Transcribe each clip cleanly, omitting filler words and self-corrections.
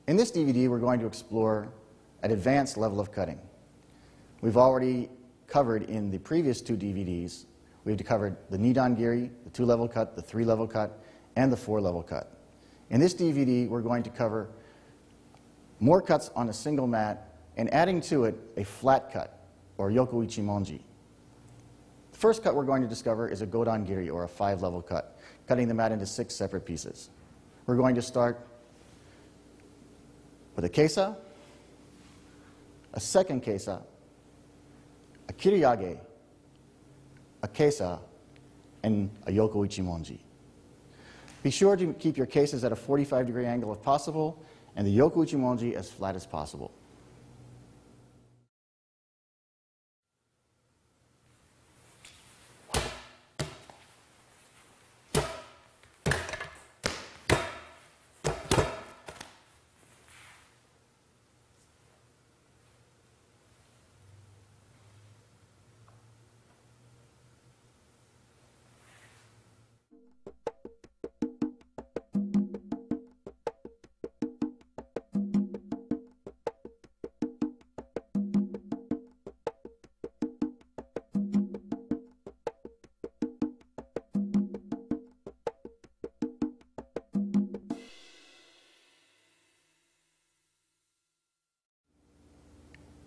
In this DVD, we're going to explore an advanced level of cutting. We've already covered in the previous two DVDs, we've covered the Nidongiri, the 2-level cut, the 3-level cut, and the 4-level cut. In this DVD, we're going to cover more cuts on a single mat and adding to it a flat cut, or Yoko Ichimonji. The first cut we're going to discover is a Godongiri, or a 5-level cut, cutting the mat into 6 separate pieces. We're going to start with a kesa, a second kesa, a kiriage, a kesa, and a Yoko Ichimonji. Be sure to keep your cases at a 45-degree angle if possible, and the Yoko Ichimonji as flat as possible.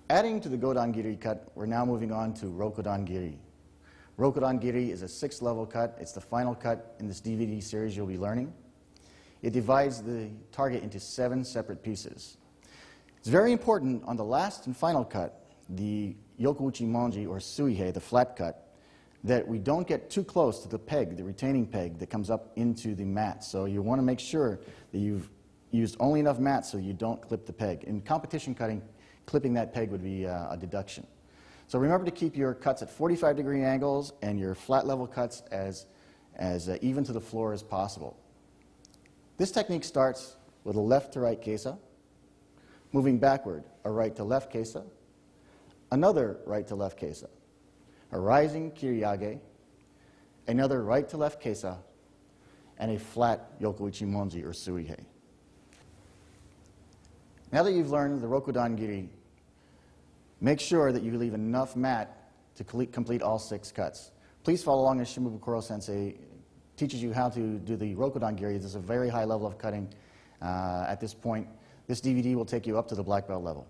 Adding to the Godongiri cut, we're now moving on to Rokodongiri. Rokodongiri is a 6-level cut. It's the final cut in this DVD series you'll be learning. It divides the target into 7 separate pieces. It's very important on the last and final cut, the Yoko Ichimonji or Suihei, the flat cut, that we don't get too close to the peg, the retaining peg that comes up into the mat. So you want to make sure that you've used only enough mat so you don't clip the peg. In competition cutting, clipping that peg would be a deduction. So remember to keep your cuts at 45-degree angles and your flat level cuts as even to the floor as possible. This technique starts with a left to right kesa, moving backward, a right to left kesa, another right to left kesa, a rising kiriage, another right to left kesa, and a flat Yoko Ichimonji or Suihei. Now that you've learned the Rokodongiri, make sure that you leave enough mat to complete all 6 cuts. Please follow along as Shimabukuro Sensei teaches you how to do the Rokodongiri. This is a very high level of cutting at this point. This DVD will take you up to the black belt level.